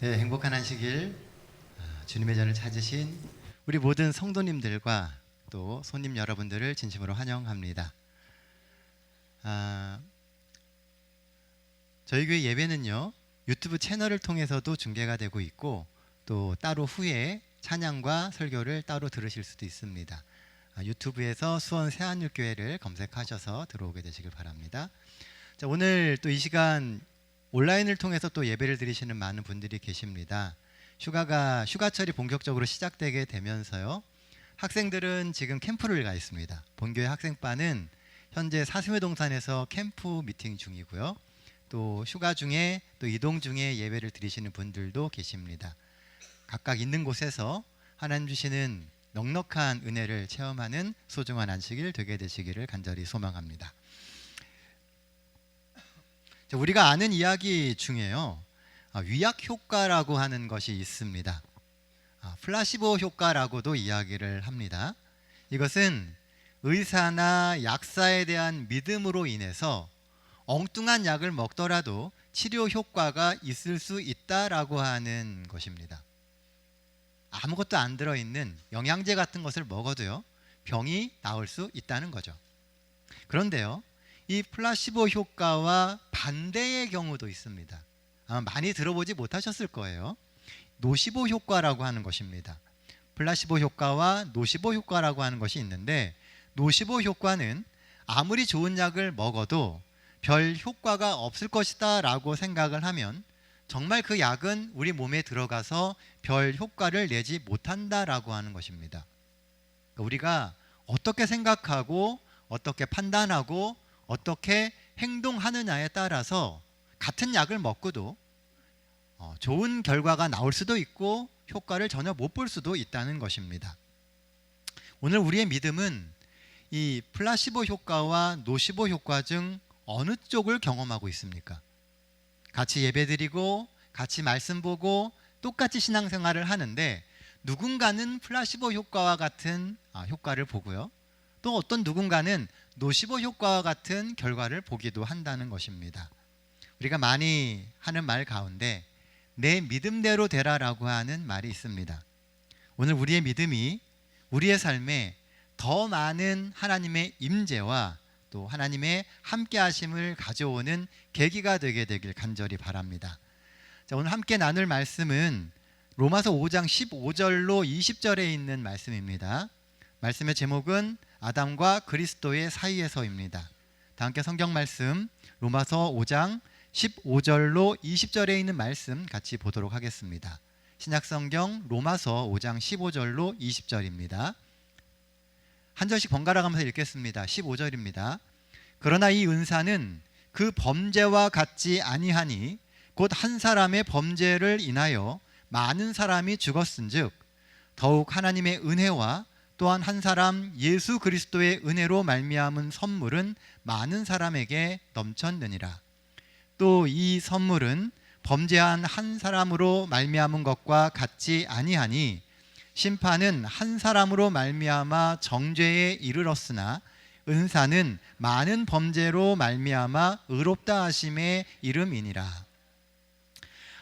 네, 행복한 안식일 주님의 전을 찾으신 우리 모든 성도님들과 또 손님 여러분들을 진심으로 환영합니다. 저희 교회 예배는요 유튜브 채널을 통해서도 중계가 되고 있고 또 따로 후에 찬양과 설교를 따로 들으실 수도 있습니다. 유튜브에서 수원 새하늘교회를 검색하셔서 들어오게 되시길 바랍니다. 자, 오늘 또 이 시간 온라인을 통해서 또 예배를 드리시는 많은 분들이 계십니다. 휴가철이 본격적으로 시작되게 되면서요, 학생들은 지금 캠프를 가 있습니다. 본교회 학생반은 현재 사슴회동산에서 캠프 미팅 중이고요. 또 휴가 중에 또 이동 중에 예배를 드리시는 분들도 계십니다. 각각 있는 곳에서 하나님 주시는 넉넉한 은혜를 체험하는 소중한 안식일 되게 되시기를 간절히 소망합니다. 우리가 아는 이야기 중에요, 위약 효과라고 하는 것이 있습니다. 플라시보 효과라고도 이야기를 합니다. 이것은 의사나 약사에 대한 믿음으로 인해서 엉뚱한 약을 먹더라도 치료 효과가 있을 수 있다라고 하는 것입니다. 아무것도 안 들어있는 영양제 같은 것을 먹어도요, 병이 나을 수 있다는 거죠. 그런데요, 이 플라시보 효과와 반대의 경우도 있습니다. 아마 많이 들어보지 못하셨을 거예요. 노시보 효과라고 하는 것입니다. 플라시보 효과와 노시보 효과라고 하는 것이 있는데, 노시보 효과는 아무리 좋은 약을 먹어도 별 효과가 없을 것이다 라고 생각을 하면 정말 그 약은 우리 몸에 들어가서 별 효과를 내지 못한다라고 하는 것입니다. 우리가 어떻게 생각하고 어떻게 판단하고 어떻게 행동하느냐에 따라서 같은 약을 먹고도 좋은 결과가 나올 수도 있고 효과를 전혀 못 볼 수도 있다는 것입니다. 오늘 우리의 믿음은 이 플라시보 효과와 노시보 효과 중 어느 쪽을 경험하고 있습니까? 같이 예배드리고 같이 말씀 보고 똑같이 신앙생활을 하는데 누군가는 플라시보 효과와 같은 효과를 보고요, 또 어떤 누군가는 노시보 효과와 같은 결과를 보기도 한다는 것입니다. 우리가 많이 하는 말 가운데 내 믿음대로 되라라고 하는 말이 있습니다. 오늘 우리의 믿음이 우리의 삶에 더 많은 하나님의 임재와 또 하나님의 함께 하심을 가져오는 계기가 되게 되길 간절히 바랍니다. 자, 오늘 함께 나눌 말씀은 로마서 5장 15절로 20절에 있는 말씀입니다. 말씀의 제목은 아담과 그리스도의 사이에서입니다. 다 함께 성경 말씀 로마서 5장 15절로 20절에 있는 말씀 같이 보도록 하겠습니다. 신약성경 로마서 5장 15절로 20절입니다. 한 절씩 번갈아 가면서 읽겠습니다. 15절입니다. 그러나 이 은사는 그 범죄와 같지 아니하니 곧 한 사람의 범죄를 인하여 많은 사람이 죽었은즉 더욱 하나님의 은혜와 또한 한 사람 예수 그리스도의 은혜로 말미암은 선물은 많은 사람에게 넘쳤느니라. 또 이 선물은 범죄한 한 사람으로 말미암은 것과 같지 아니하니 심판은 한 사람으로 말미암아 정죄에 이르렀으나 은사는 많은 범죄로 말미암아 의롭다 하심에 이름이니라.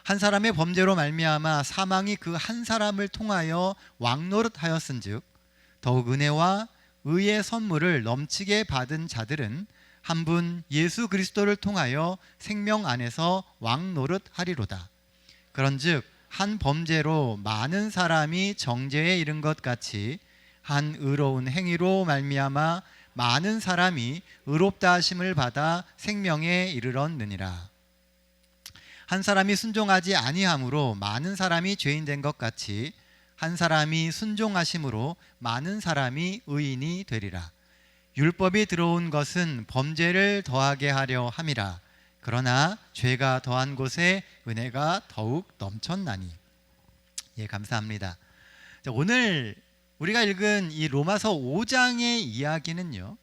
한 사람의 범죄로 말미암아 사망이 그 한 사람을 통하여 왕노릇하였은즉 더욱 은혜와 의의 선물을 넘치게 받은 자들은 한 분 예수 그리스도를 통하여 생명 안에서 왕노릇하리로다. 그런즉 한 범죄로 많은 사람이 정죄에 이른 것 같이 한 의로운 행위로 말미암아 많은 사람이 의롭다 하심을 받아 생명에 이르렀느니라. 한 사람이 순종하지 아니함으로 많은 사람이 죄인 된 것 같이 한 사람이 순종하심으로 많은 사람이 의인이 되리라. 율법이 들어온 것은 범죄를 더하게 하려 함이라. 그러나 죄가 더한 곳에 은혜가 더욱 넘쳤나니. 예, 감사합니다. 자, 오늘 우리가 읽은 이 로마서 5장의 이야기는요,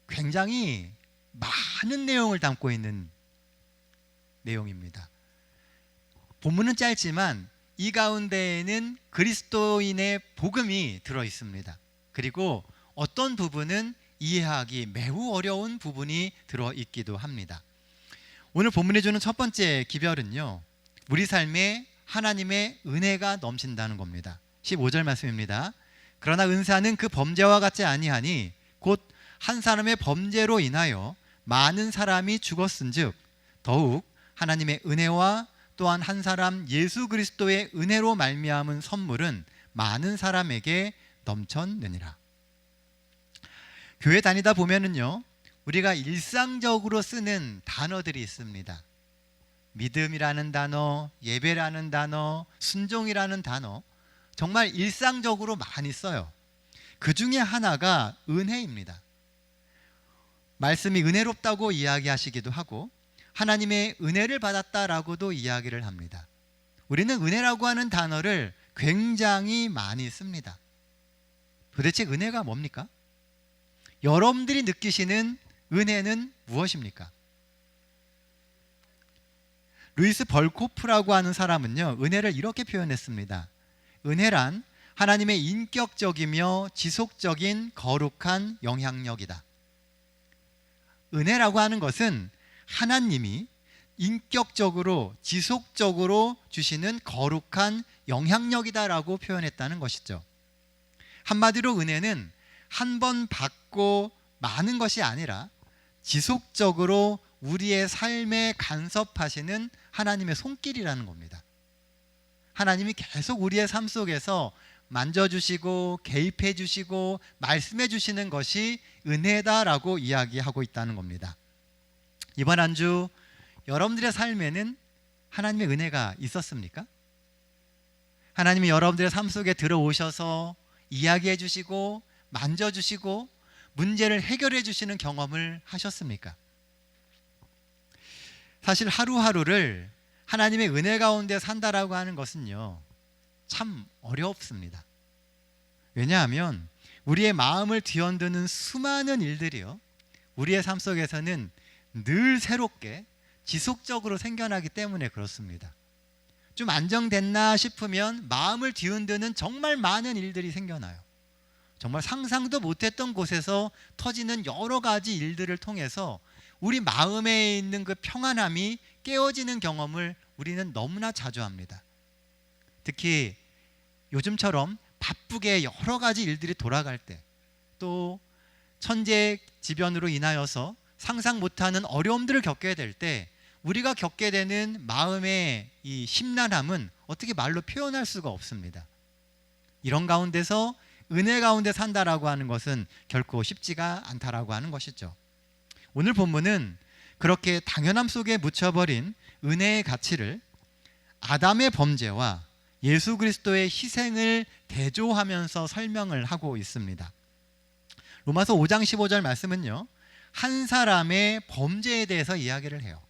굉장히 많은 내용을 담고 있는 내용입니다. 본문은 짧지만 이 가운데에는 그리스도인의 복음이 들어 있습니다. 그리고 어떤 부분은 이해하기 매우 어려운 부분이 들어 있기도 합니다. 오늘 본문이 주는 첫 번째 기별은요, 우리 삶에 하나님의 은혜가 넘친다는 겁니다. 15절 말씀입니다. 그러나 은사는 그 범죄와 같지 아니하니 곧 한 사람의 범죄로 인하여 많은 사람이 죽었은즉 더욱 하나님의 은혜와 또한 한 사람 예수 그리스도의 은혜로 말미암은 선물은 많은 사람에게 넘쳤느니라. 교회 다니다 보면은요, 우리가 일상적으로 쓰는 단어들이 있습니다. 믿음이라는 단어, 예배라는 단어, 순종이라는 단어, 정말 일상적으로 많이 써요. 그 중에 하나가 은혜입니다. 말씀이 은혜롭다고 이야기하시기도 하고 하나님의 은혜를 받았다라고도 이야기를 합니다. 우리는 은혜라고 하는 단어를 굉장히 많이 씁니다. 도대체 은혜가 뭡니까? 여러분들이 느끼시는 은혜는 무엇입니까? 루이스 벌코프라고 하는 사람은요, 은혜를 이렇게 표현했습니다. 은혜란 하나님의 인격적이며 지속적인 거룩한 영향력이다. 은혜라고 하는 것은 하나님이 인격적으로 지속적으로 주시는 거룩한 영향력이다라고 표현했다는 것이죠. 한마디로 은혜는 한 번 받고 마는 것이 아니라 지속적으로 우리의 삶에 간섭하시는 하나님의 손길이라는 겁니다. 하나님이 계속 우리의 삶 속에서 만져주시고 개입해 주시고 말씀해 주시는 것이 은혜다라고 이야기하고 있다는 겁니다. 이번 한 주 여러분들의 삶에는 하나님의 은혜가 있었습니까? 하나님이 여러분들의 삶 속에 들어오셔서 이야기해 주시고 만져주시고 문제를 해결해 주시는 경험을 하셨습니까? 사실 하루하루를 하나님의 은혜 가운데 산다라고 하는 것은요, 참 어렵습니다. 왜냐하면 우리의 마음을 뒤흔드는 수많은 일들이요, 우리의 삶 속에서는 늘 새롭게 지속적으로 생겨나기 때문에 그렇습니다. 좀 안정됐나 싶으면 마음을 뒤흔드는 정말 많은 일들이 생겨나요. 정말 상상도 못했던 곳에서 터지는 여러 가지 일들을 통해서 우리 마음에 있는 그 평안함이 깨어지는 경험을 우리는 너무나 자주 합니다. 특히 요즘처럼 바쁘게 여러 가지 일들이 돌아갈 때, 또 천재지변으로 인하여서 상상 못하는 어려움들을 겪게 될 때 우리가 겪게 되는 마음의 이 심란함은 어떻게 말로 표현할 수가 없습니다. 이런 가운데서 은혜 가운데 산다라고 하는 것은 결코 쉽지가 않다라고 하는 것이죠. 오늘 본문은 그렇게 당연함 속에 묻혀버린 은혜의 가치를 아담의 범죄와 예수 그리스도의 희생을 대조하면서 설명을 하고 있습니다. 로마서 5장 15절 말씀은요, 한 사람의 범죄에 대해서 이야기를 해요.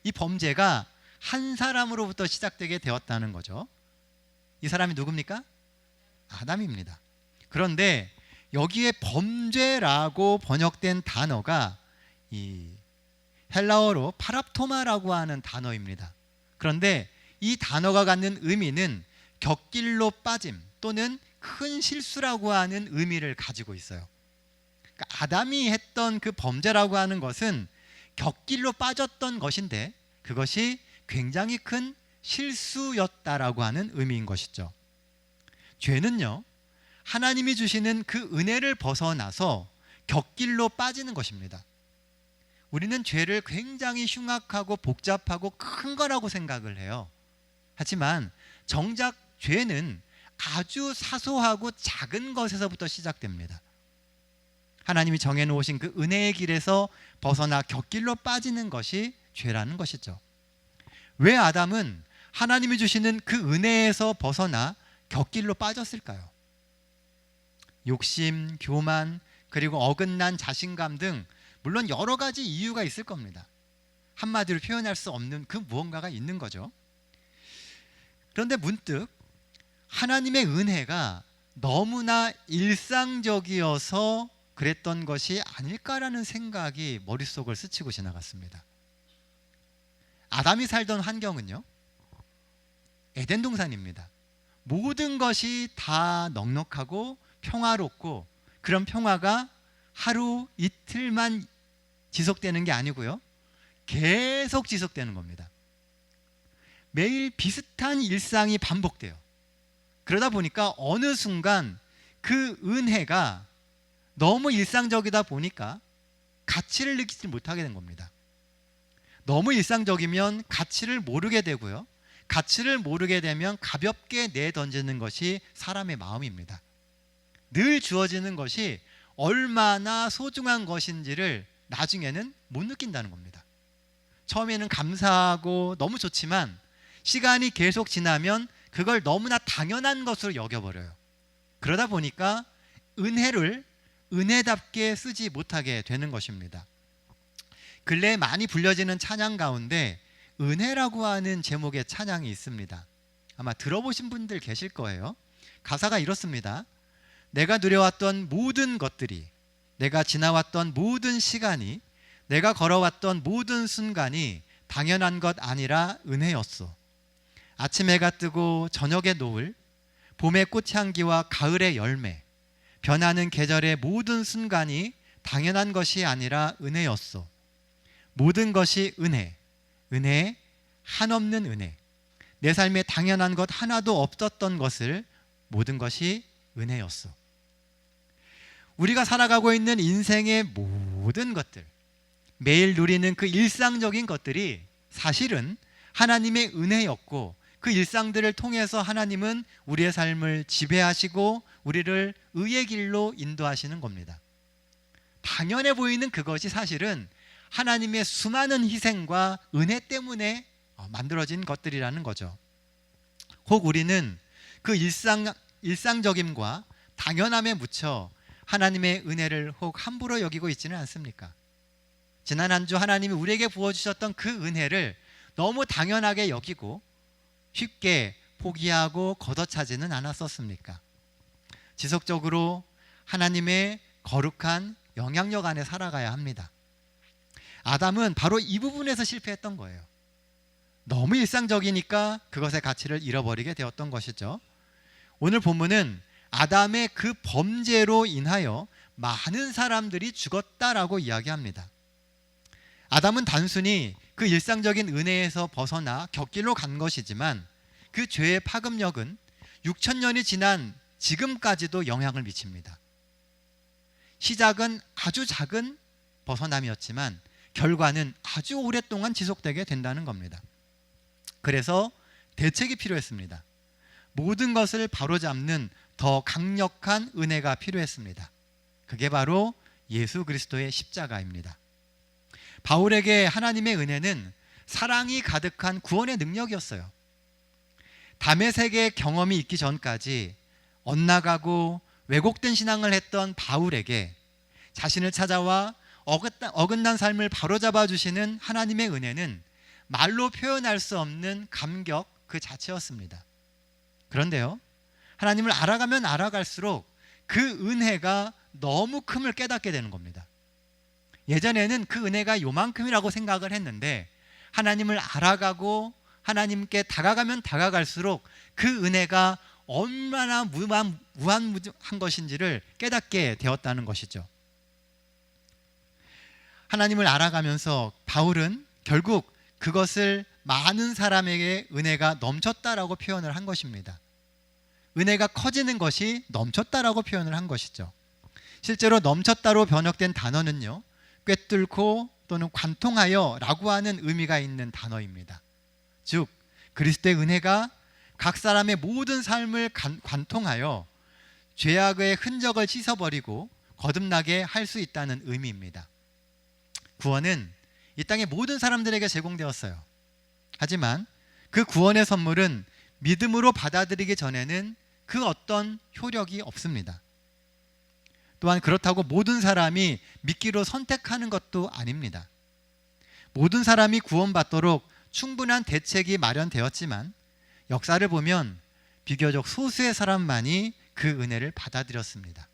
이 범죄가 한 사람으로부터 시작되게 되었다는 거죠. 이 사람이 누굽니까? 아담입니다. 그런데 여기에 범죄라고 번역된 단어가 이 헬라어로 파랍토마라고 하는 단어입니다. 그런데 이 단어가 갖는 의미는 곁길로 빠짐 또는 큰 실수라고 하는 의미를 가지고 있어요. 그러니까 아담이 했던 그 범죄라고 하는 것은 곁길로 빠졌던 것인데 그것이 굉장히 큰 실수였다라고 하는 의미인 것이죠. 죄는요, 하나님이 주시는 그 은혜를 벗어나서 곁길로 빠지는 것입니다. 우리는 죄를 굉장히 흉악하고 복잡하고 큰 거라고 생각을 해요. 하지만 정작 죄는 아주 사소하고 작은 것에서부터 시작됩니다. 하나님이 정해놓으신 그 은혜의 길에서 벗어나 곁길로 빠지는 것이 죄라는 것이죠. 왜 아담은 하나님이 주시는 그 은혜에서 벗어나 곁길로 빠졌을까요? 욕심, 교만, 그리고 어긋난 자신감 등 물론 여러 가지 이유가 있을 겁니다. 한마디로 표현할 수 없는 그 무언가가 있는 거죠. 그런데 문득 하나님의 은혜가 너무나 일상적이어서 그랬던 것이 아닐까라는 생각이 머릿속을 스치고 지나갔습니다. 아담이 살던 환경은요, 에덴 동산입니다. 모든 것이 다 넉넉하고 평화롭고, 그런 평화가 하루 이틀만 지속되는 게 아니고요, 계속 지속되는 겁니다. 매일 비슷한 일상이 반복돼요. 그러다 보니까 어느 순간 그 은혜가 너무 일상적이다 보니까 가치를 느끼지 못하게 된 겁니다. 너무 일상적이면 가치를 모르게 되고요. 가치를 모르게 되면 가볍게 내던지는 것이 사람의 마음입니다. 늘 주어지는 것이 얼마나 소중한 것인지를 나중에는 못 느낀다는 겁니다. 처음에는 감사하고 너무 좋지만 시간이 계속 지나면 그걸 너무나 당연한 것으로 여겨버려요. 그러다 보니까 은혜를 은혜답게 쓰지 못하게 되는 것입니다. 근래에 많이 불려지는 찬양 가운데 은혜라고 하는 제목의 찬양이 있습니다. 아마 들어보신 분들 계실 거예요. 가사가 이렇습니다. 내가 누려왔던 모든 것들이, 내가 지나왔던 모든 시간이, 내가 걸어왔던 모든 순간이 당연한 것 아니라 은혜였어. 아침 해가 뜨고 저녁의 노을, 봄의 꽃향기와 가을의 열매, 변하는 계절의 모든 순간이 당연한 것이 아니라 은혜였어. 모든 것이 은혜, 은혜, 한없는 은혜. 내 삶에 당연한 것 하나도 없었던 것을 모든 것이 은혜였어. 우리가 살아가고 있는 인생의 모든 것들, 매일 누리는 그 일상적인 것들이 사실은 하나님의 은혜였고, 그 일상들을 통해서 하나님은 우리의 삶을 지배하시고 우리를 의의 길로 인도하시는 겁니다. 당연해 보이는 그것이 사실은 하나님의 수많은 희생과 은혜 때문에 만들어진 것들이라는 거죠. 혹 우리는 그 일상적임과 당연함에 묻혀 하나님의 은혜를 혹 함부로 여기고 있지는 않습니까? 지난 한 주 하나님이 우리에게 부어주셨던 그 은혜를 너무 당연하게 여기고 쉽게 포기하고 걷어차지는 않았었습니까? 지속적으로 하나님의 거룩한 영향력 안에 살아가야 합니다. 아담은 바로 이 부분에서 실패했던 거예요. 너무 일상적이니까 그것의 가치를 잃어버리게 되었던 것이죠. 오늘 본문은 아담의 그 범죄로 인하여 많은 사람들이 죽었다라고 이야기합니다. 아담은 단순히 그 일상적인 은혜에서 벗어나 곁길로 간 것이지만 그 죄의 파급력은 6,000년이 지난 지금까지도 영향을 미칩니다. 시작은 아주 작은 벗어남이었지만 결과는 아주 오랫동안 지속되게 된다는 겁니다. 그래서 대책이 필요했습니다. 모든 것을 바로잡는 더 강력한 은혜가 필요했습니다. 그게 바로 예수 그리스도의 십자가입니다. 바울에게 하나님의 은혜는 사랑이 가득한 구원의 능력이었어요. 다메섹의 경험이 있기 전까지 엇나가고 왜곡된 신앙을 했던 바울에게 자신을 찾아와 어긋난 삶을 바로잡아 주시는 하나님의 은혜는 말로 표현할 수 없는 감격 그 자체였습니다. 그런데요, 하나님을 알아가면 알아갈수록 그 은혜가 너무 큼을 깨닫게 되는 겁니다. 예전에는 그 은혜가 요만큼이라고 생각을 했는데 하나님을 알아가고 하나님께 다가가면 다가갈수록 그 은혜가 얼마나 무한한 것인지를 깨닫게 되었다는 것이죠. 하나님을 알아가면서 바울은 결국 그것을 많은 사람에게 은혜가 넘쳤다라고 표현을 한 것입니다. 은혜가 커지는 것이 넘쳤다라고 표현을 한 것이죠. 실제로 넘쳤다로 번역된 단어는요, 꿰뚫고 또는 관통하여 라고 하는 의미가 있는 단어입니다. 즉 그리스도의 은혜가 각 사람의 모든 삶을 관통하여 죄악의 흔적을 씻어버리고 거듭나게 할 수 있다는 의미입니다. 구원은 이 땅의 모든 사람들에게 제공되었어요. 하지만 그 구원의 선물은 믿음으로 받아들이기 전에는 그 어떤 효력이 없습니다. 또한 그렇다고 모든 사람이 믿기로 선택하는 것도 아닙니다. 모든 사람이 구원받도록 충분한 대책이 마련되었지만 역사를 보면 비교적 소수의 사람만이 그 은혜를 받아들였습니다.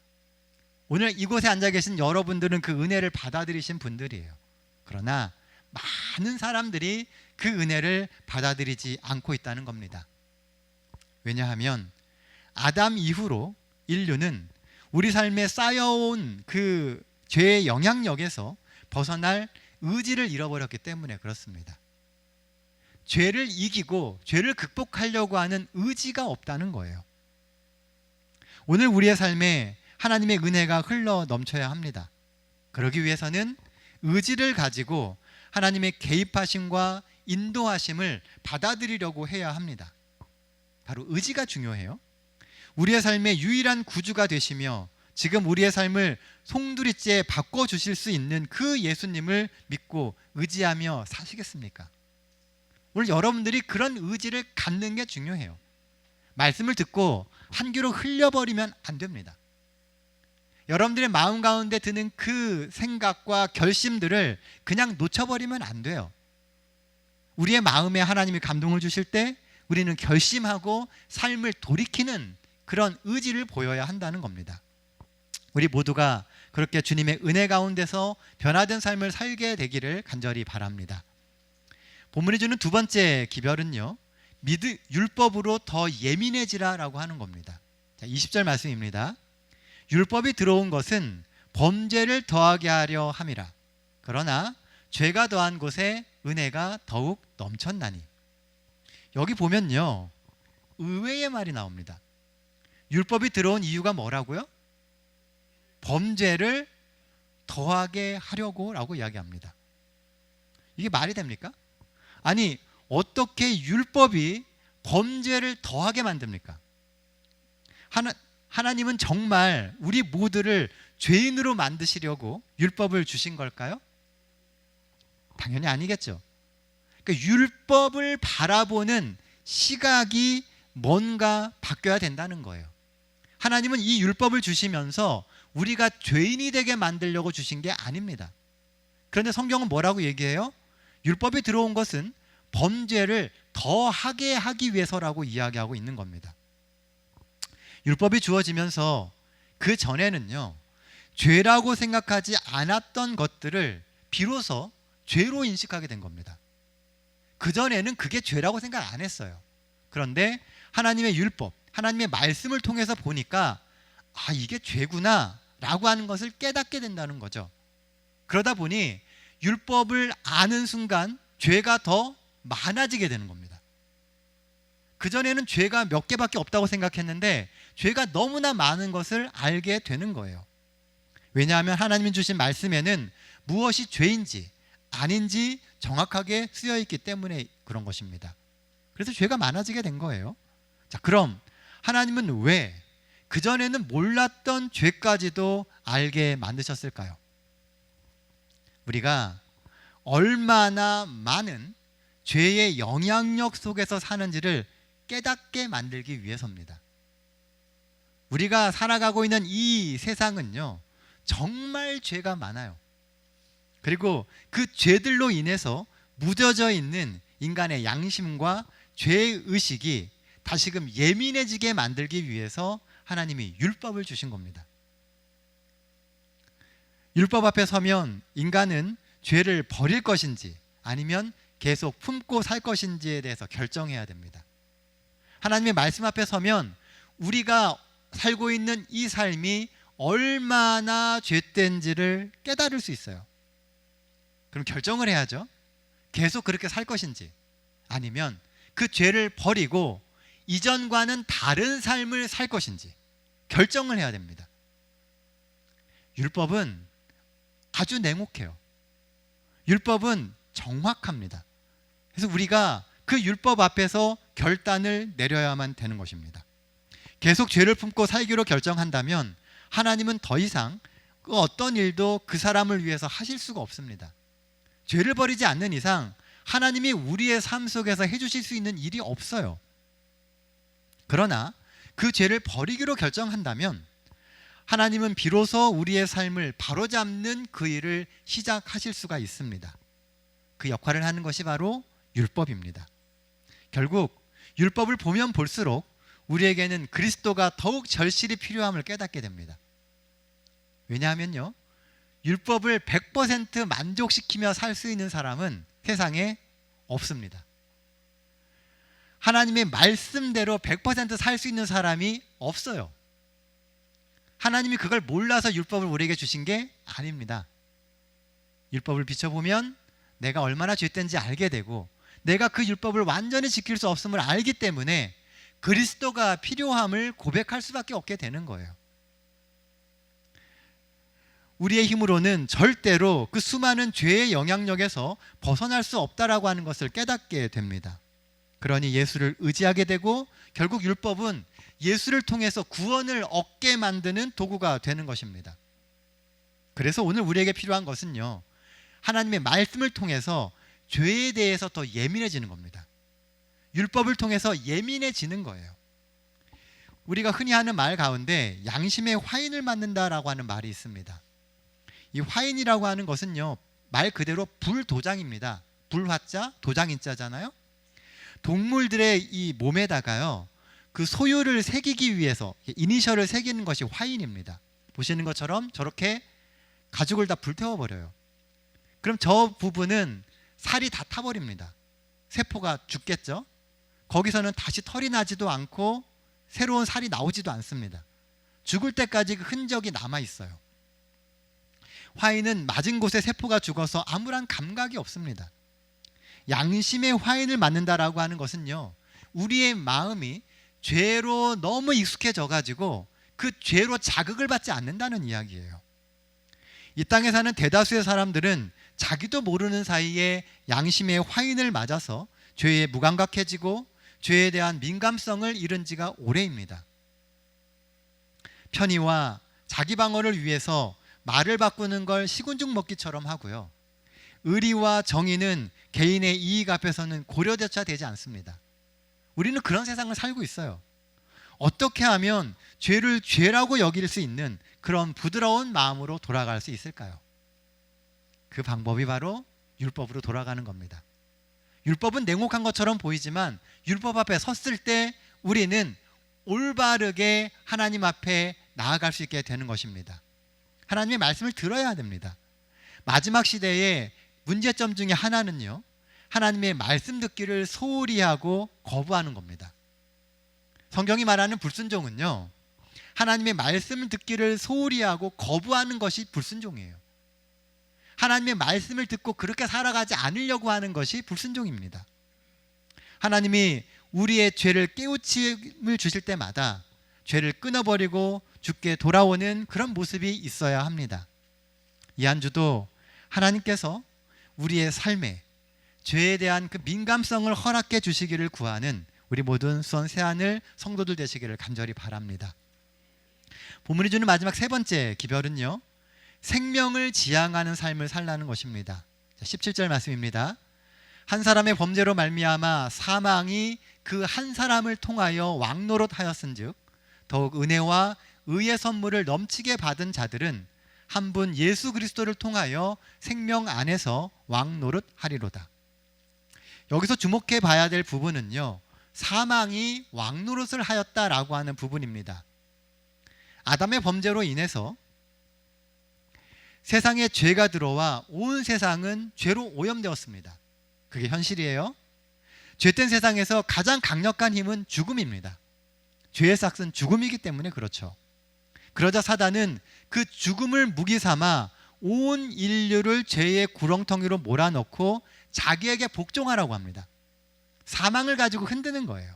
오늘 이곳에 앉아 계신 여러분들은 그 은혜를 받아들이신 분들이에요. 그러나 많은 사람들이 그 은혜를 받아들이지 않고 있다는 겁니다. 왜냐하면 아담 이후로 인류는 우리 삶에 쌓여온 그 죄의 영향력에서 벗어날 의지를 잃어버렸기 때문에 그렇습니다. 죄를 이기고 죄를 극복하려고 하는 의지가 없다는 거예요. 오늘 우리의 삶에 하나님의 은혜가 흘러 넘쳐야 합니다. 그러기 위해서는 의지를 가지고 하나님의 개입하심과 인도하심을 받아들이려고 해야 합니다. 바로 의지가 중요해요. 우리의 삶의 유일한 구주가 되시며 지금 우리의 삶을 송두리째 바꿔주실 수 있는 그 예수님을 믿고 의지하며 사시겠습니까? 오늘 여러분들이 그런 의지를 갖는 게 중요해요. 말씀을 듣고 한 귀로 흘려버리면 안 됩니다. 여러분들의 마음 가운데 드는 그 생각과 결심들을 그냥 놓쳐버리면 안 돼요. 우리의 마음에 하나님이 감동을 주실 때 우리는 결심하고 삶을 돌이키는 그런 의지를 보여야 한다는 겁니다. 우리 모두가 그렇게 주님의 은혜 가운데서 변화된 삶을 살게 되기를 간절히 바랍니다. 본문이 주는 두 번째 기별은요, 율법으로 더 예민해지라라고 하는 겁니다. 자, 20절 말씀입니다. 율법이 들어온 것은 범죄를 더하게 하려 함이라. 그러나 죄가 더한 곳에 은혜가 더욱 넘쳤나니. 여기 보면요, 의외의 말이 나옵니다. 율법이 들어온 이유가 뭐라고요? 범죄를 더하게 하려고 라고 이야기합니다. 이게 말이 됩니까? 아니, 어떻게 율법이 범죄를 더하게 만듭니까? 하나님은 정말 우리 모두를 죄인으로 만드시려고 율법을 주신 걸까요? 당연히 아니겠죠. 그러니까 율법을 바라보는 시각이 뭔가 바뀌어야 된다는 거예요. 하나님은 이 율법을 주시면서 우리가 죄인이 되게 만들려고 주신 게 아닙니다. 그런데 성경은 뭐라고 얘기해요? 율법이 들어온 것은 범죄를 더하게 하기 위해서라고 이야기하고 있는 겁니다. 율법이 주어지면서 그 전에는요, 죄라고 생각하지 않았던 것들을 비로소 죄로 인식하게 된 겁니다. 그 전에는 그게 죄라고 생각 안 했어요. 그런데 하나님의 율법, 하나님의 말씀을 통해서 보니까 아, 이게 죄구나 라고 하는 것을 깨닫게 된다는 거죠. 그러다 보니 율법을 아는 순간 죄가 더 많아지게 되는 겁니다. 그전에는 죄가 몇 개밖에 없다고 생각했는데 죄가 너무나 많은 것을 알게 되는 거예요. 왜냐하면 하나님이 주신 말씀에는 무엇이 죄인지 아닌지 정확하게 쓰여 있기 때문에 그런 것입니다. 그래서 죄가 많아지게 된 거예요. 자, 그럼 하나님은 왜 그전에는 몰랐던 죄까지도 알게 만드셨을까요? 우리가 얼마나 많은 죄의 영향력 속에서 사는지를 깨닫게 만들기 위해서입니다. 우리가 살아가고 있는 이 세상은요, 정말 죄가 많아요. 그리고 그 죄들로 인해서 묻어져 있는 인간의 양심과 죄의식이 다시금 예민해지게 만들기 위해서 하나님이 율법을 주신 겁니다. 율법 앞에 서면 인간은 죄를 버릴 것인지 아니면 계속 품고 살 것인지에 대해서 결정해야 됩니다. 하나님의 말씀 앞에 서면 우리가 살고 있는 이 삶이 얼마나 죄된지를 깨달을 수 있어요. 그럼 결정을 해야죠. 계속 그렇게 살 것인지 아니면 그 죄를 버리고 이전과는 다른 삶을 살 것인지 결정을 해야 됩니다. 율법은 아주 냉혹해요. 율법은 정확합니다. 그래서 우리가 그 율법 앞에서 결단을 내려야만 되는 것입니다. 계속 죄를 품고 살기로 결정한다면 하나님은 더 이상 그 어떤 일도 그 사람을 위해서 하실 수가 없습니다. 죄를 버리지 않는 이상 하나님이 우리의 삶 속에서 해주실 수 있는 일이 없어요. 그러나 그 죄를 버리기로 결정한다면 하나님은 비로소 우리의 삶을 바로잡는 그 일을 시작하실 수가 있습니다. 그 역할을 하는 것이 바로 율법입니다. 결국 율법을 보면 볼수록 우리에게는 그리스도가 더욱 절실히 필요함을 깨닫게 됩니다. 왜냐하면요, 율법을 100% 만족시키며 살 수 있는 사람은 세상에 없습니다. 하나님의 말씀대로 100% 살 수 있는 사람이 없어요. 하나님이 그걸 몰라서 율법을 우리에게 주신 게 아닙니다. 율법을 비춰보면 내가 얼마나 죄된지 알게 되고 내가 그 율법을 완전히 지킬 수 없음을 알기 때문에 그리스도가 필요함을 고백할 수밖에 없게 되는 거예요. 우리의 힘으로는 절대로 그 수많은 죄의 영향력에서 벗어날 수 없다라고 하는 것을 깨닫게 됩니다. 그러니 예수를 의지하게 되고 결국 율법은 예수를 통해서 구원을 얻게 만드는 도구가 되는 것입니다. 그래서 오늘 우리에게 필요한 것은요, 하나님의 말씀을 통해서 죄에 대해서 더 예민해지는 겁니다. 율법을 통해서 예민해지는 거예요. 우리가 흔히 하는 말 가운데 양심의 화인을 맞는다라고 하는 말이 있습니다. 이 화인이라고 하는 것은요, 말 그대로 불도장입니다. 불화자, 도장인자잖아요. 동물들의 이 몸에다가요, 그 소유를 새기기 위해서 이니셜을 새기는 것이 화인입니다. 보시는 것처럼 저렇게 가죽을 다 불태워버려요. 그럼 저 부분은 살이 다 타버립니다. 세포가 죽겠죠. 거기서는 다시 털이 나지도 않고 새로운 살이 나오지도 않습니다. 죽을 때까지 그 흔적이 남아있어요. 화인은 맞은 곳에 세포가 죽어서 아무런 감각이 없습니다. 양심의 화인을 맞는다라고 하는 것은요, 우리의 마음이 죄로 너무 익숙해져 가지고 그 죄로 자극을 받지 않는다는 이야기예요. 이 땅에 사는 대다수의 사람들은 자기도 모르는 사이에 양심의 화인을 맞아서 죄에 무감각해지고 죄에 대한 민감성을 잃은 지가 오래입니다. 편의와 자기 방어를 위해서 말을 바꾸는 걸 시군죽 먹기처럼 하고요. 의리와 정의는 개인의 이익 앞에서는 고려조차 되지 않습니다. 우리는 그런 세상을 살고 있어요. 어떻게 하면 죄를 죄라고 여길 수 있는 그런 부드러운 마음으로 돌아갈 수 있을까요? 그 방법이 바로 율법으로 돌아가는 겁니다. 율법은 냉혹한 것처럼 보이지만 율법 앞에 섰을 때 우리는 올바르게 하나님 앞에 나아갈 수 있게 되는 것입니다. 하나님의 말씀을 들어야 됩니다. 마지막 시대의 문제점 중에 하나는요, 하나님의 말씀 듣기를 소홀히 하고 거부하는 겁니다. 성경이 말하는 불순종은요, 하나님의 말씀을 듣기를 소홀히 하고 거부하는 것이 불순종이에요. 하나님의 말씀을 듣고 그렇게 살아가지 않으려고 하는 것이 불순종입니다. 하나님이 우리의 죄를 깨우침을 주실 때마다 죄를 끊어버리고 주께 돌아오는 그런 모습이 있어야 합니다. 이 한 주도 하나님께서 우리의 삶에 죄에 대한 그 민감성을 허락해 주시기를 구하는 우리 모든 수원 세안을 성도들 되시기를 간절히 바랍니다. 본문이 주는 마지막 세 번째 기별은요, 생명을 지향하는 삶을 살라는 것입니다. 17절 말씀입니다. 한 사람의 범죄로 말미암아 사망이 그 한 사람을 통하여 왕노릇하였은즉 더욱 은혜와 의의 선물을 넘치게 받은 자들은 한 분 예수 그리스도를 통하여 생명 안에서 왕노릇하리로다. 여기서 주목해 봐야 될 부분은요, 사망이 왕노릇을 하였다라고 하는 부분입니다. 아담의 범죄로 인해서 세상에 죄가 들어와 온 세상은 죄로 오염되었습니다. 그게 현실이에요. 죄된 세상에서 가장 강력한 힘은 죽음입니다. 죄의 삭은 죽음이기 때문에 그렇죠. 그러자 사단은 그 죽음을 무기 삼아 온 인류를 죄의 구렁텅이로 몰아넣고 자기에게 복종하라고 합니다. 사망을 가지고 흔드는 거예요.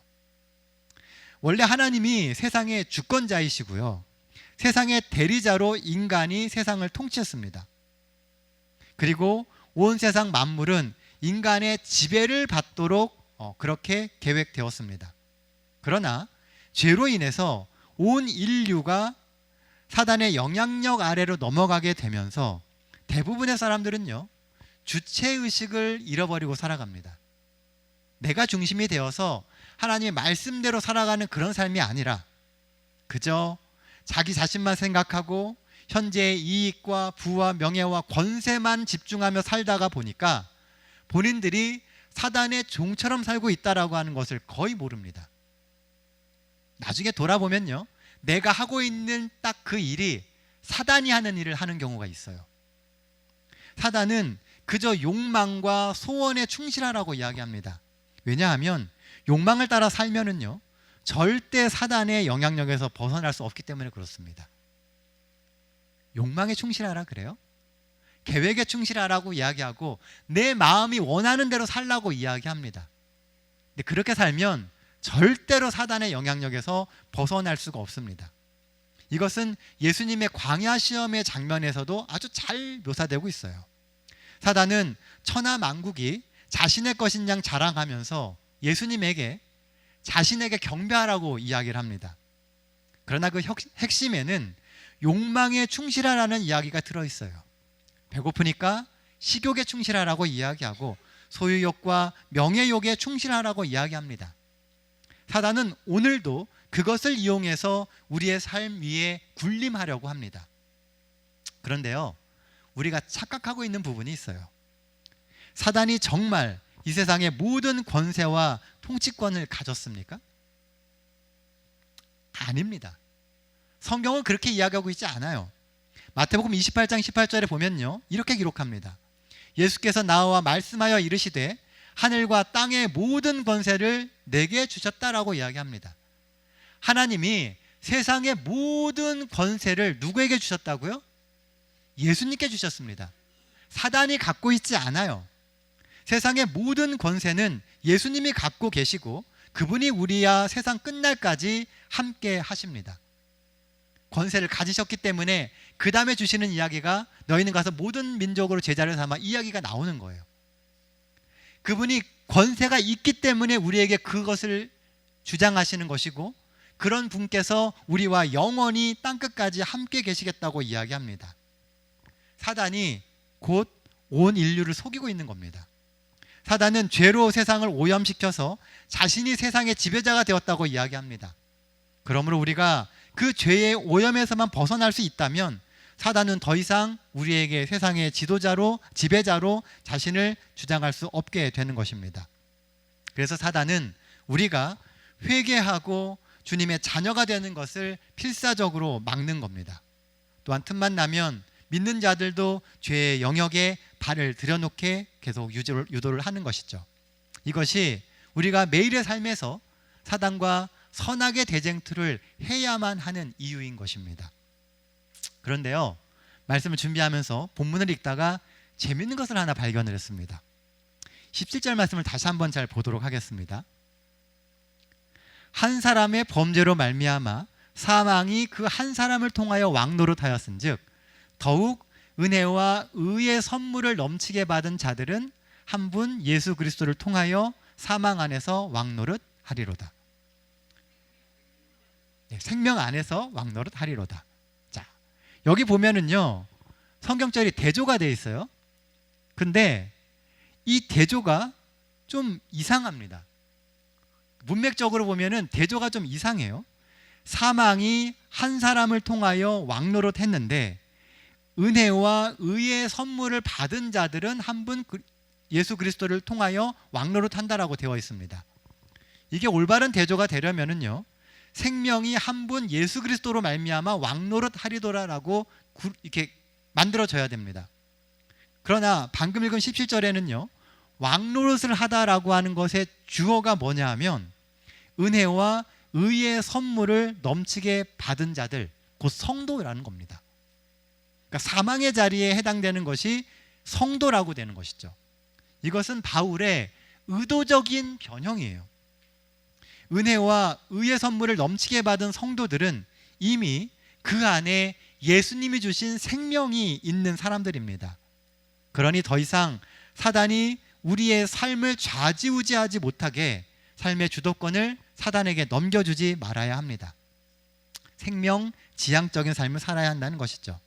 원래 하나님이 세상의 주권자이시고요, 세상의 대리자로 인간이 세상을 통치했습니다. 그리고 온 세상 만물은 인간의 지배를 받도록 그렇게 계획되었습니다. 그러나 죄로 인해서 온 인류가 사단의 영향력 아래로 넘어가게 되면서 대부분의 사람들은요, 주체의식을 잃어버리고 살아갑니다. 내가 중심이 되어서 하나님의 말씀대로 살아가는 그런 삶이 아니라 그저 자기 자신만 생각하고 현재의 이익과 부와 명예와 권세만 집중하며 살다가 보니까 본인들이 사단의 종처럼 살고 있다라고 하는 것을 거의 모릅니다. 나중에 돌아보면요, 내가 하고 있는 딱 그 일이 사단이 하는 일을 하는 경우가 있어요. 사단은 그저 욕망과 소원에 충실하라고 이야기합니다. 왜냐하면 욕망을 따라 살면은요, 절대 사단의 영향력에서 벗어날 수 없기 때문에 그렇습니다. 욕망에 충실하라 그래요? 계획에 충실하라고 이야기하고 내 마음이 원하는 대로 살라고 이야기합니다. 근데 그렇게 살면 절대로 사단의 영향력에서 벗어날 수가 없습니다. 이것은 예수님의 광야 시험의 장면에서도 아주 잘 묘사되고 있어요. 사단은 천하만국이 자신의 것인 양 자랑하면서 예수님에게 자신에게 경배하라고 이야기를 합니다. 그러나 그 핵심에는 욕망에 충실하라는 이야기가 들어있어요. 배고프니까 식욕에 충실하라고 이야기하고 소유욕과 명예욕에 충실하라고 이야기합니다. 사단은 오늘도 그것을 이용해서 우리의 삶 위에 군림하려고 합니다. 그런데요, 우리가 착각하고 있는 부분이 있어요. 사단이 정말 이 세상의 모든 권세와 통치권을 가졌습니까? 아닙니다. 성경은 그렇게 이야기하고 있지 않아요. 마태복음 28장 18절에 보면요, 이렇게 기록합니다. 예수께서 나와 말씀하여 이르시되 하늘과 땅의 모든 권세를 내게 주셨다라고 이야기합니다. 하나님이 세상의 모든 권세를 누구에게 주셨다고요? 예수님께 주셨습니다. 사단이 갖고 있지 않아요. 세상의 모든 권세는 예수님이 갖고 계시고 그분이 우리와 세상 끝날까지 함께 하십니다. 권세를 가지셨기 때문에 그 다음에 주시는 이야기가 너희는 가서 모든 민족으로 제자를 삼아 이야기가 나오는 거예요. 그분이 권세가 있기 때문에 우리에게 그것을 주장하시는 것이고 그런 분께서 우리와 영원히 땅끝까지 함께 계시겠다고 이야기합니다. 사단이 곧 온 인류를 속이고 있는 겁니다. 사단은 죄로 세상을 오염시켜서 자신이 세상의 지배자가 되었다고 이야기합니다. 그러므로 우리가 그 죄의 오염에서만 벗어날 수 있다면 사단은 더 이상 우리에게 세상의 지도자로, 지배자로 자신을 주장할 수 없게 되는 것입니다. 그래서 사단은 우리가 회개하고 주님의 자녀가 되는 것을 필사적으로 막는 겁니다. 또한 틈만 나면 믿는 자들도 죄의 영역에 발을 들여놓게 계속 유도를 하는 것이죠. 이것이 우리가 매일의 삶에서 사단과 선악의 대쟁투를 해야만 하는 이유인 것입니다. 그런데요, 말씀을 준비하면서 본문을 읽다가 재밌는 것을 하나 발견을 했습니다. 17절 말씀을 다시 한번 잘 보도록 하겠습니다. 한 사람의 범죄로 말미암아 사망이 그 한 사람을 통하여 왕노릇하였은즉 더욱 은혜와 의의 선물을 넘치게 받은 자들은 한 분 예수 그리스도를 통하여 사망 안에서 왕노릇하리로다. 네, 생명 안에서 왕노릇하리로다. 자, 여기 보면은요, 성경절이 대조가 되어 있어요. 근데 이 대조가 좀 이상합니다. 문맥적으로 보면은 대조가 좀 이상해요. 사망이 한 사람을 통하여 왕노릇했는데 은혜와 의의 선물을 받은 자들은 한 분 예수 그리스도를 통하여 왕노릇한다라고 되어 있습니다. 이게 올바른 대조가 되려면은요, 생명이 한 분 예수 그리스도로 말미암아 왕노릇하리도라라고 이렇게 만들어져야 됩니다. 그러나 방금 읽은 17절에는요, 왕노릇을 하다라고 하는 것의 주어가 뭐냐 하면 은혜와 의의 선물을 넘치게 받은 자들, 곧 성도라는 겁니다. 그러니까 사망의 자리에 해당되는 것이 성도라고 되는 것이죠. 이것은 바울의 의도적인 변형이에요. 은혜와 의의 선물을 넘치게 받은 성도들은 이미 그 안에 예수님이 주신 생명이 있는 사람들입니다. 그러니 더 이상 사단이 우리의 삶을 좌지우지하지 못하게 삶의 주도권을 사단에게 넘겨주지 말아야 합니다. 생명 지향적인 삶을 살아야 한다는 것이죠.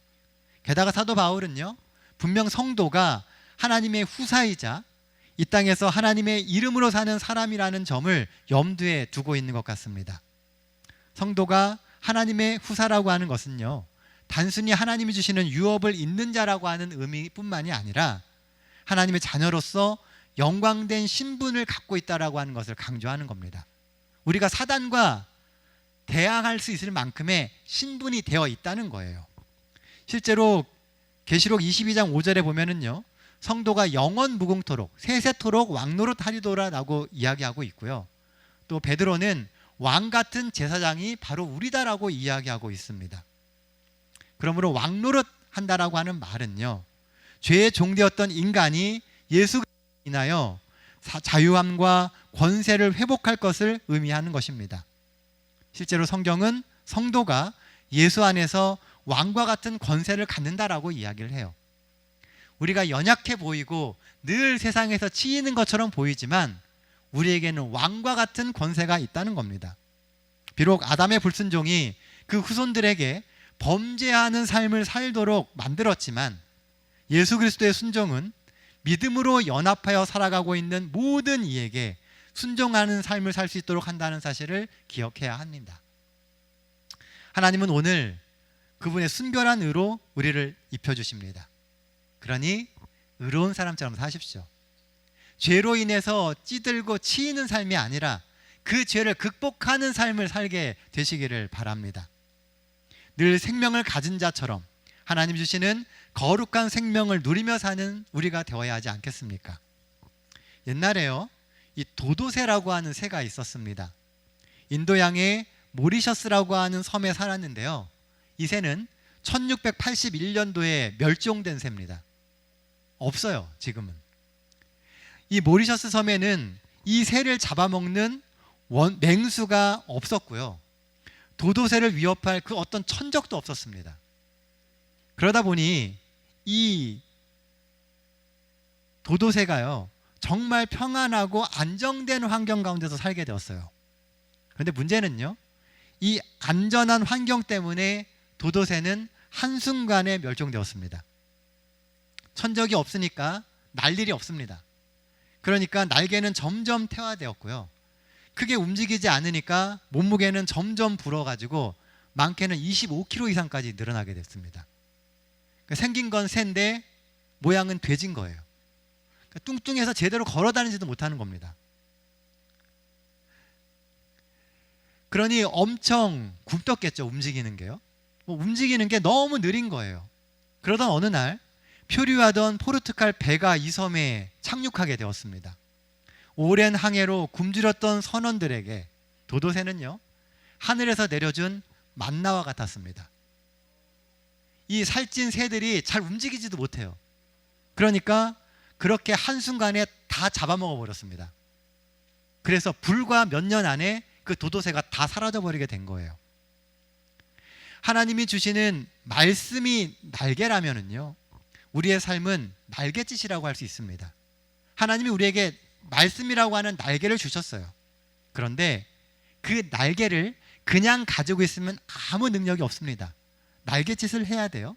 게다가 사도 바울은요, 분명 성도가 하나님의 후사이자 이 땅에서 하나님의 이름으로 사는 사람이라는 점을 염두에 두고 있는 것 같습니다. 성도가 하나님의 후사라고 하는 것은요, 단순히 하나님이 주시는 유업을 잇는 자라고 하는 의미뿐만이 아니라 하나님의 자녀로서 영광된 신분을 갖고 있다라고 하는 것을 강조하는 겁니다. 우리가 사단과 대항할 수 있을 만큼의 신분이 되어 있다는 거예요. 실제로 계시록 22장 5절에 보면은요, 성도가 영원 무궁토록 세세토록 왕노릇하리도라라고 이야기하고 있고요. 또 베드로는 왕 같은 제사장이 바로 우리다라고 이야기하고 있습니다. 그러므로 왕노릇한다라고 하는 말은요, 죄의 종되었던 인간이 예수 그리스도로 인하여 자유함과 권세를 회복할 것을 의미하는 것입니다. 실제로 성경은 성도가 예수 안에서 왕과 같은 권세를 갖는다라고 이야기를 해요. 우리가 연약해 보이고 늘 세상에서 치이는 것처럼 보이지만 우리에게는 왕과 같은 권세가 있다는 겁니다. 비록 아담의 불순종이 그 후손들에게 범죄하는 삶을 살도록 만들었지만 예수 그리스도의 순종은 믿음으로 연합하여 살아가고 있는 모든 이에게 순종하는 삶을 살 수 있도록 한다는 사실을 기억해야 합니다. 하나님은 오늘 그분의 순결한 의로 우리를 입혀주십니다. 그러니 의로운 사람처럼 사십시오. 죄로 인해서 찌들고 치이는 삶이 아니라 그 죄를 극복하는 삶을 살게 되시기를 바랍니다. 늘 생명을 가진 자처럼 하나님 주시는 거룩한 생명을 누리며 사는 우리가 되어야 하지 않겠습니까? 옛날에요, 이 도도새라고 하는 새가 있었습니다. 인도양의 모리셔스라고 하는 섬에 살았는데요, 이 새는 1681년도에 멸종된 새입니다. 없어요, 지금은. 이 모리셔스 섬에는 이 새를 잡아먹는 맹수가 없었고요, 도도새를 위협할 그 어떤 천적도 없었습니다. 그러다 보니 이 도도새가요, 정말 평안하고 안정된 환경 가운데서 살게 되었어요. 그런데 문제는요, 이 안전한 환경 때문에 도도새는 한순간에 멸종되었습니다. 천적이 없으니까 날 일이 없습니다. 그러니까 날개는 점점 퇴화되었고요, 크게 움직이지 않으니까 몸무게는 점점 불어가지고 많게는 25kg 이상까지 늘어나게 됐습니다. 그러니까 생긴 건 새인데 모양은 돼진 거예요. 그러니까 뚱뚱해서 제대로 걸어다니지도 못하는 겁니다. 그러니 엄청 굶떴겠죠, 움직이는 게요. 움직이는 게 너무 느린 거예요. 그러던 어느 날 표류하던 포르투갈 배가 이 섬에 착륙하게 되었습니다. 오랜 항해로 굶주렸던 선원들에게 도도새는요, 하늘에서 내려준 만나와 같았습니다. 이 살찐 새들이 잘 움직이지도 못해요. 그러니까 그렇게 한순간에 다 잡아먹어 버렸습니다. 그래서 불과 몇 년 안에 그 도도새가 다 사라져버리게 된 거예요. 하나님이 주시는 말씀이 날개라면은요, 우리의 삶은 날갯짓이라고 할 수 있습니다. 하나님이 우리에게 말씀이라고 하는 날개를 주셨어요. 그런데 그 날개를 그냥 가지고 있으면 아무 능력이 없습니다. 날갯짓을 해야 돼요.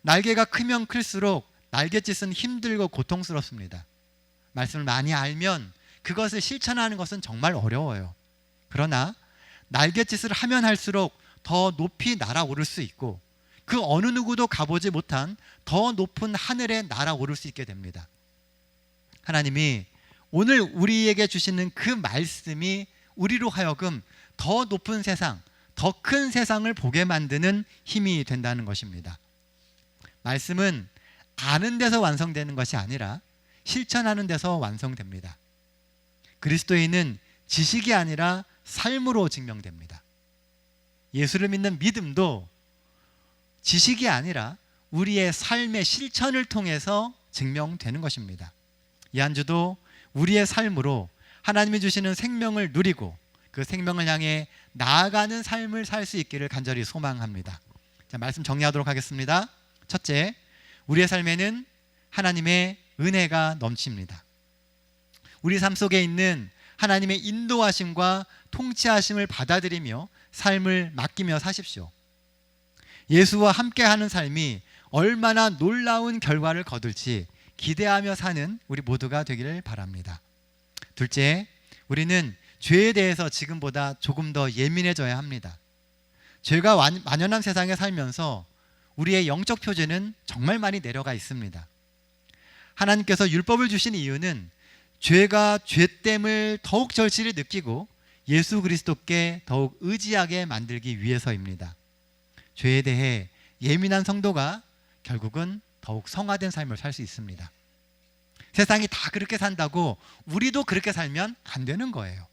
날개가 크면 클수록 날갯짓은 힘들고 고통스럽습니다. 말씀을 많이 알면 그것을 실천하는 것은 정말 어려워요. 그러나 날갯짓을 하면 할수록 더 높이 날아오를 수 있고 그 어느 누구도 가보지 못한 더 높은 하늘에 날아오를 수 있게 됩니다. 하나님이 오늘 우리에게 주시는 그 말씀이 우리로 하여금 더 높은 세상, 더 큰 세상을 보게 만드는 힘이 된다는 것입니다. 말씀은 아는 데서 완성되는 것이 아니라 실천하는 데서 완성됩니다. 그리스도인은 지식이 아니라 삶으로 증명됩니다. 예수를 믿는 믿음도 지식이 아니라 우리의 삶의 실천을 통해서 증명되는 것입니다. 이 한 주도 우리의 삶으로 하나님이 주시는 생명을 누리고 그 생명을 향해 나아가는 삶을 살 수 있기를 간절히 소망합니다. 자, 말씀 정리하도록 하겠습니다. 첫째, 우리의 삶에는 하나님의 은혜가 넘칩니다. 우리 삶 속에 있는 하나님의 인도하심과 통치하심을 받아들이며 삶을 맡기며 사십시오. 예수와 함께하는 삶이 얼마나 놀라운 결과를 거둘지 기대하며 사는 우리 모두가 되기를 바랍니다. 둘째, 우리는 죄에 대해서 지금보다 조금 더 예민해져야 합니다. 죄가 만연한 세상에 살면서 우리의 영적 표준은 정말 많이 내려가 있습니다. 하나님께서 율법을 주신 이유는 죄가 죄됨을 더욱 절실히 느끼고 예수 그리스도께 더욱 의지하게 만들기 위해서입니다. 죄에 대해 예민한 성도가 결국은 더욱 성화된 삶을 살 수 있습니다. 세상이 다 그렇게 산다고 우리도 그렇게 살면 안 되는 거예요.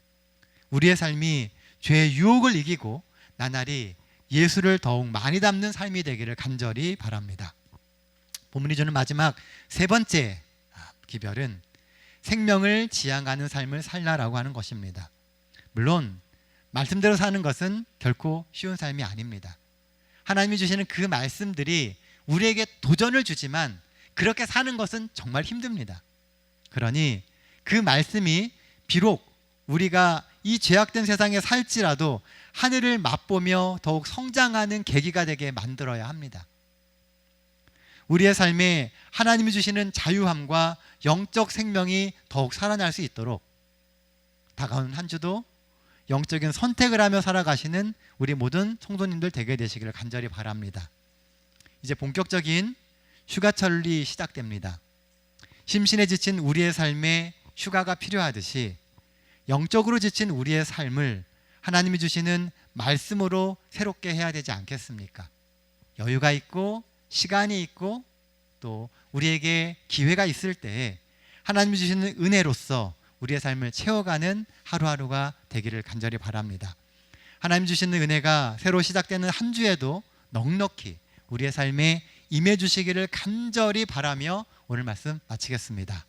우리의 삶이 죄의 유혹을 이기고 나날이 예수를 더욱 많이 닮는 삶이 되기를 간절히 바랍니다. 본문이 주는 마지막 세 번째 기별은 생명을 지향하는 삶을 살라라고 하는 것입니다. 물론 말씀대로 사는 것은 결코 쉬운 삶이 아닙니다. 하나님이 주시는 그 말씀들이 우리에게 도전을 주지만 그렇게 사는 것은 정말 힘듭니다. 그러니 그 말씀이 비록 우리가 이 죄악된 세상에 살지라도 하늘을 맛보며 더욱 성장하는 계기가 되게 만들어야 합니다. 우리의 삶에 하나님이 주시는 자유함과 영적 생명이 더욱 살아날 수 있도록 다가오는 한 주도 영적인 선택을 하며 살아가시는 우리 모든 성도님들 되게 되시기를 간절히 바랍니다. 이제 본격적인 휴가철이 시작됩니다. 심신에 지친 우리의 삶에 휴가가 필요하듯이 영적으로 지친 우리의 삶을 하나님이 주시는 말씀으로 새롭게 해야 되지 않겠습니까? 여유가 있고 시간이 있고 또 우리에게 기회가 있을 때에 하나님이 주시는 은혜로서 우리의 삶을 채워가는 하루하루가 되기를 간절히 바랍니다. 하나님 주시는 은혜가 새로 시작되는 한 주에도 넉넉히 우리의 삶에 임해 주시기를 간절히 바라며 오늘 말씀 마치겠습니다.